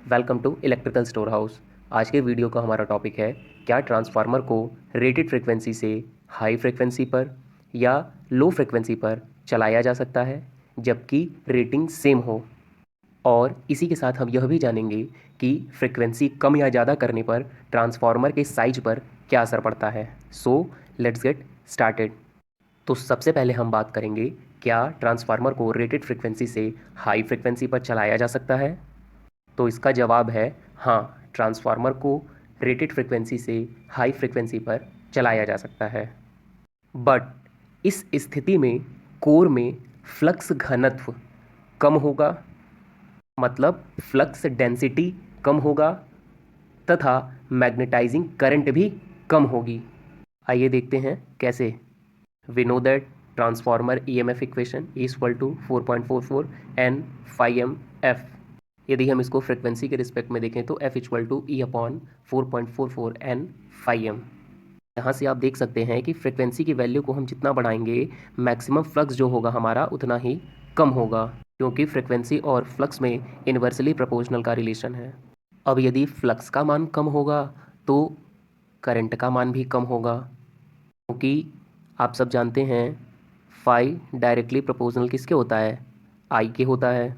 Welcome to electrical store house. आज के video का हमारा टॉपिक है, क्या ट्रांसफार्मर को रेटेड फ्रिक्वेंसी से हाई फ्रिक्वेंसी पर या लो फ्रिक्वेंसी पर चलाया जा सकता है जबकि रेटिंग सेम हो। और इसी के साथ हम यह भी जानेंगे कि फ्रिक्वेंसी कम या ज़्यादा करने पर ट्रांसफार्मर के साइज पर क्या असर पड़ता है। So let's get started. तो सबसे पहले हम बात करेंगे, क्या ट्रांसफार्मर को रेटेड फ्रिक्वेंसी से हाई फ्रिक्वेंसी पर चलाया जा सकता है। तो इसका जवाब है हाँ, ट्रांसफार्मर को रेटेड फ्रिक्वेंसी से हाई फ्रिक्वेंसी पर चलाया जा सकता है। बट इस स्थिति में कोर में फ्लक्स घनत्व कम होगा, मतलब फ्लक्स डेंसिटी कम होगा तथा मैग्नेटाइजिंग करंट भी कम होगी। आइए देखते हैं कैसे। We know that transformer EMF equation is equal to 4.44 N phi M F. यदि हम इसको फ्रिक्वेंसी के रिस्पेक्ट में देखें तो F equal to E upon 4.44 N phi M. यहाँ से आप देख सकते हैं कि फ्रिक्वेंसी की वैल्यू को हम जितना बढ़ाएंगे मैक्सिमम फ्लक्स जो होगा हमारा उतना ही कम होगा, क्योंकि फ्रिक्वेंसी और फ्लक्स में इन्वर्सली प्रोपोर्शनल का रिलेशन है। अब यदि फ्लक्स का मान कम होगा तो करंट का मान भी कम होगा, क्योंकि आप सब जानते हैं फाई डायरेक्टली प्रोपोर्शनल किसके होता है, आई के होता है।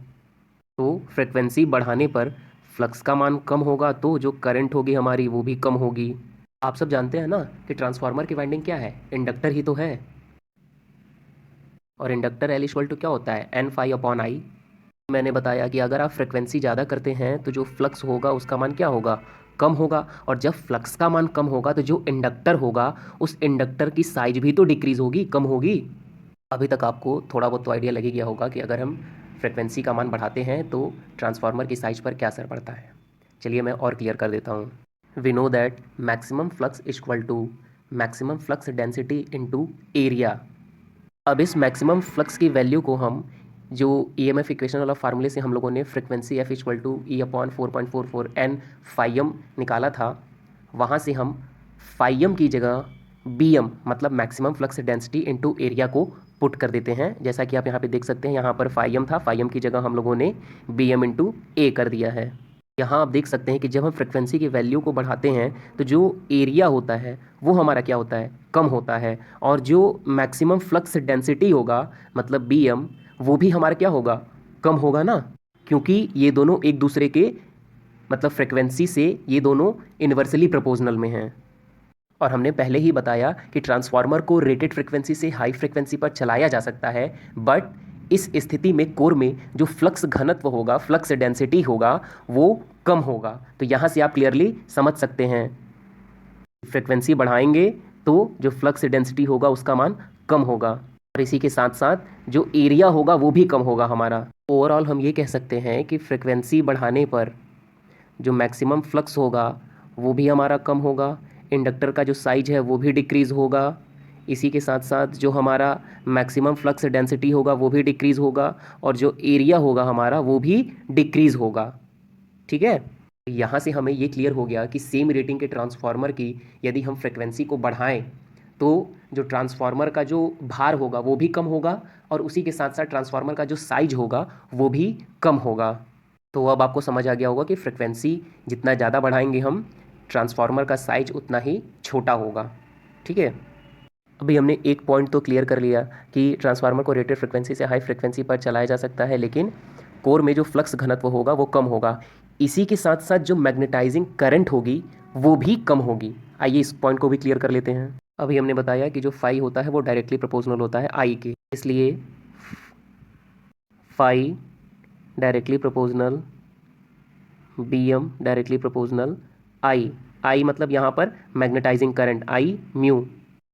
तो फ्रिक्वेंसी बढ़ाने पर फ्लक्स का मान कम होगा तो जो करंट होगी हमारी वो भी कम होगी। आप सब जानते हैं ना कि ट्रांसफार्मर की वाइंडिंग क्या है, इंडक्टर ही तो है। और इंडक्टर एल इक्वल टू क्या होता है, एन फाई अपॉन आई। मैंने बताया कि अगर आप फ्रिक्वेंसी ज़्यादा करते हैं तो जो फ्लक्स होगा उसका मान क्या होगा, कम होगा। और जब फ्लक्स का मान कम होगा तो जो इंडक्टर होगा उस इंडक्टर की साइज भी तो डिक्रीज होगी, कम होगी। अभी तक आपको थोड़ा बहुत तो आइडिया लग ही गया होगा कि अगर हम फ्रिक्वेंसी का मान बढ़ाते हैं तो ट्रांसफार्मर की साइज पर क्या असर पड़ता है। चलिए मैं और क्लियर कर देता हूँ। We know that maximum flux equal to maximum flux density into area. अब इस मैक्सिमम फ्लक्स की वैल्यू को हम जो ईएमएफ इक्वेशन वाला फार्मूले से हम लोगों ने frequency f equal to E upon 4.44 N phi m निकाला था, वहाँ से हम फाइम की जगह बी एम मतलब maximum flux density into area को पुट कर देते हैं। जैसा कि आप यहाँ पे देख सकते हैं, यहाँ पर फाइम था, फाइम की जगह हम लोगों ने बी एम इंटू ए कर दिया है। यहाँ आप देख सकते हैं कि जब हम फ्रिक्वेंसी की वैल्यू को बढ़ाते हैं तो जो एरिया होता है वो हमारा क्या होता है, कम होता है। और जो मैक्सिमम फ्लक्स डेंसिटी होगा मतलब बी एम, वो भी हमारा क्या होगा, कम होगा ना, क्योंकि ये दोनों एक दूसरे के मतलब फ्रिक्वेंसी से ये दोनों इन्वर्सली प्रोपोर्शनल में हैं। और हमने पहले ही बताया कि ट्रांसफार्मर को रेटेड फ्रिक्वेंसी से हाई फ्रिक्वेंसी पर चलाया जा सकता है, बट इस स्थिति में कोर में जो फ्लक्स घनत्व होगा, फ्लक्स डेंसिटी होगा, वो कम होगा। तो यहाँ से आप क्लियरली समझ सकते हैं, फ्रिक्वेंसी बढ़ाएंगे तो जो फ्लक्स डेंसिटी होगा उसका मान कम होगा, और इसी के साथ साथ जो एरिया होगा वो भी कम होगा हमारा। ओवरऑल हम ये कह सकते हैं कि फ्रिक्वेंसी बढ़ाने पर जो मैक्सिमम फ्लक्स होगा वो भी हमारा कम होगा, इंडक्टर का जो साइज है वो भी डिक्रीज़ होगा, इसी के साथ साथ जो हमारा मैक्सिमम फ्लक्स डेंसिटी होगा वो भी डिक्रीज़ होगा, और जो एरिया होगा हमारा वो भी डिक्रीज़ होगा। ठीक है, यहाँ से हमें ये क्लियर हो गया कि सेम रेटिंग के ट्रांसफार्मर की यदि हम फ्रिक्वेंसी को बढ़ाएं तो जो ट्रांसफार्मर का जो भार होगा वो भी कम होगा, और उसी के साथ साथ ट्रांसफार्मर का जो साइज होगा वो भी कम होगा। तो अब आपको समझ आ गया होगा कि फ्रिक्वेंसी जितना ज़्यादा बढ़ाएंगे हम, ट्रांसफार्मर का साइज उतना ही छोटा होगा। ठीक है, अभी हमने एक पॉइंट तो क्लियर कर लिया कि ट्रांसफार्मर को रेटेड फ्रिक्वेंसी से हाई फ्रिक्वेंसी पर चलाया जा सकता है, लेकिन कोर में जो फ्लक्स घनत्व होगा वो कम होगा। इसी के साथ साथ जो मैग्नेटाइजिंग करंट होगी वो भी कम होगी। आइए इस पॉइंट को भी क्लियर कर लेते हैं। अभी हमने बताया कि जो फाई होता है वो डायरेक्टली प्रोपोर्शनल होता है आई के, इसलिए phi directly proportional B m directly proportional I. I मतलब यहाँ पर मैग्नेटाइजिंग करंट, आई म्यू।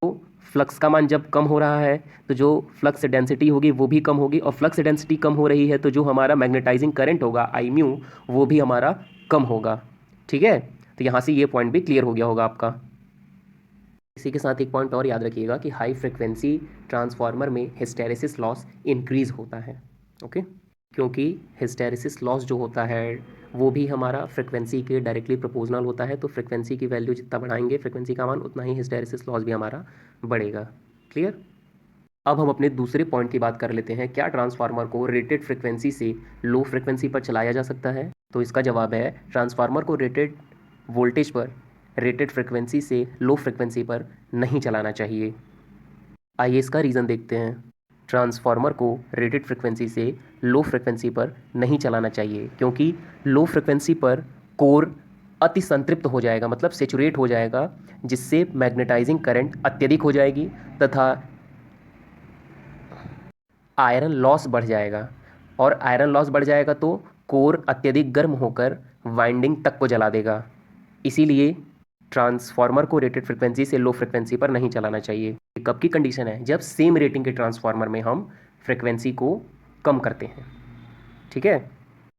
तो फ्लक्स का मान जब कम हो रहा है तो जो फ्लक्स डेंसिटी होगी वो भी कम होगी, और फ्लक्स डेंसिटी कम हो रही है तो जो हमारा मैग्नेटाइजिंग करंट होगा आई म्यू, वो भी हमारा कम होगा। ठीक है, तो यहाँ से ये पॉइंट भी क्लियर हो गया होगा आपका। इसी के साथ एक पॉइंट और याद रखिएगा कि हाई फ्रिक्वेंसी ट्रांसफार्मर में हिस्टेरेसिस लॉस इंक्रीज होता है। ओके, क्योंकि हिस्टेरेसिस लॉस जो होता है वो भी हमारा फ्रिक्वेंसी के डायरेक्टली प्रोपोर्शनल होता है। तो फ्रिक्वेंसी की वैल्यू जितना बढ़ाएंगे फ्रिक्वेंसी का मान, उतना ही हिस्टेरेसिस लॉस भी हमारा बढ़ेगा। क्लियर। अब हम अपने दूसरे पॉइंट की बात कर लेते हैं, क्या ट्रांसफार्मर को रेटेड फ्रिक्वेंसी से लो फ्रिक्वेंसी पर चलाया जा सकता है। तो इसका जवाब है ट्रांसफार्मर को रेटेड वोल्टेज पर रेटेड फ्रिक्वेंसी से लो फ्रिक्वेंसी पर नहीं चलाना चाहिए। आइए इसका रीज़न देखते हैं। ट्रांसफार्मर को रेटेड फ्रिक्वेंसी से लो फ्रिक्वेंसी पर नहीं चलाना चाहिए क्योंकि लो फ्रिक्वेंसी पर कोर अति संतृप्त हो जाएगा, मतलब सेचुरेट हो जाएगा, जिससे मैग्नेटाइजिंग करंट अत्यधिक हो जाएगी तथा आयरन लॉस बढ़ जाएगा। और आयरन लॉस बढ़ जाएगा तो कोर अत्यधिक गर्म होकर वाइंडिंग तक को जला देगा। इसीलिए ट्रांसफार्मर को रेटेड फ्रिक्वेंसी से लो फ्रिक्वेंसी पर नहीं चलाना चाहिए। कब की कंडीशन है? जब सेम रेटिंग के ट्रांसफार्मर में हम फ्रिक्वेंसी को कम करते हैं। ठीक है,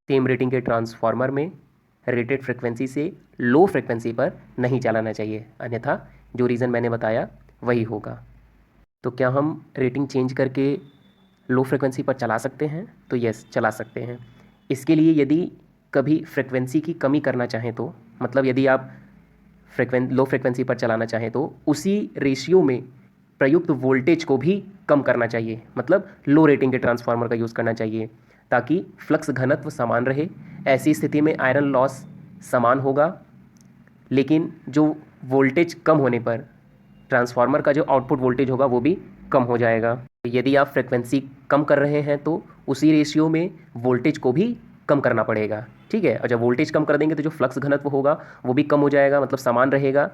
सेम रेटिंग के ट्रांसफार्मर में रेटेड फ्रिक्वेंसी से लो फ्रिक्वेंसी पर नहीं चलाना चाहिए, अन्यथा जो रीज़न मैंने बताया वही होगा। तो क्या हम रेटिंग चेंज करके लो फ्रिक्वेंसी पर चला सकते हैं? तो यस, चला सकते हैं। इसके लिए यदि कभी फ्रिक्वेंसी की कमी करना चाहें तो, मतलब यदि आप लो फ्रिक्वेंसी पर चलाना चाहें तो उसी रेशियो में प्रयुक्त वोल्टेज को भी कम करना चाहिए, मतलब लो रेटिंग के ट्रांसफार्मर का यूज़ करना चाहिए ताकि फ्लक्स घनत्व समान रहे। ऐसी स्थिति में आयरन लॉस समान होगा, लेकिन जो वोल्टेज कम होने पर ट्रांसफार्मर का जो आउटपुट वोल्टेज होगा वो भी कम हो जाएगा। यदि आप फ्रिक्वेंसी कम कर रहे हैं तो उसी रेशियो में वोल्टेज को भी कम करना पड़ेगा। ठीक है, और जब वोल्टेज कम कर देंगे तो जो फ्लक्स घनत्व होगा वो भी कम हो जाएगा, मतलब समान रहेगा।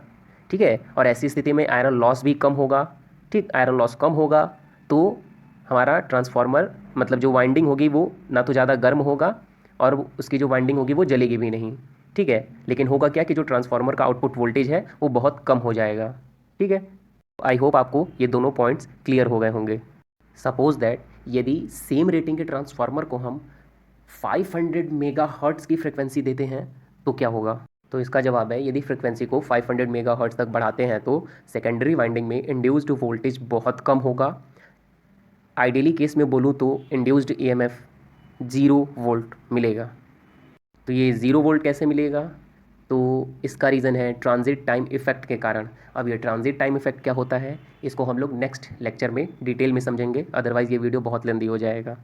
ठीक है, और ऐसी स्थिति में आयरन लॉस भी कम होगा। ठीक, आयरन लॉस कम होगा तो हमारा ट्रांसफार्मर, मतलब जो वाइंडिंग होगी वो ना तो ज़्यादा गर्म होगा और उसकी जो वाइंडिंग होगी वो जलेगी भी नहीं। ठीक है, लेकिन होगा क्या कि जो ट्रांसफार्मर का आउटपुट वोल्टेज है वो बहुत कम हो जाएगा। ठीक है, आई होप आपको ये दोनों पॉइंट्स क्लियर हो गए होंगे। सपोज दैट यदि सेम रेटिंग के ट्रांसफार्मर को हम 500 मेगाहर्ट्ज़ की फ्रिक्वेंसी देते हैं तो क्या होगा? तो इसका जवाब है, यदि फ्रिक्वेंसी को 500 मेगाहर्ट्ज़ तक बढ़ाते हैं तो सेकेंडरी वाइंडिंग में इंड्यूस्ड वोल्टेज बहुत कम होगा। आइडियली केस में बोलूँ तो इंड्यूस्ड ईएमएफ 0 वोल्ट मिलेगा। तो ये 0 वोल्ट कैसे मिलेगा? तो इसका रीज़न है ट्रांजिट टाइम इफ़ेक्ट के कारण। अब ये ट्रांजिट टाइम इफ़ेक्ट क्या होता है, इसको हम लोग नेक्स्ट लेक्चर में डिटेल में समझेंगे, अदरवाइज़ ये वीडियो बहुत लेंदी हो जाएगा।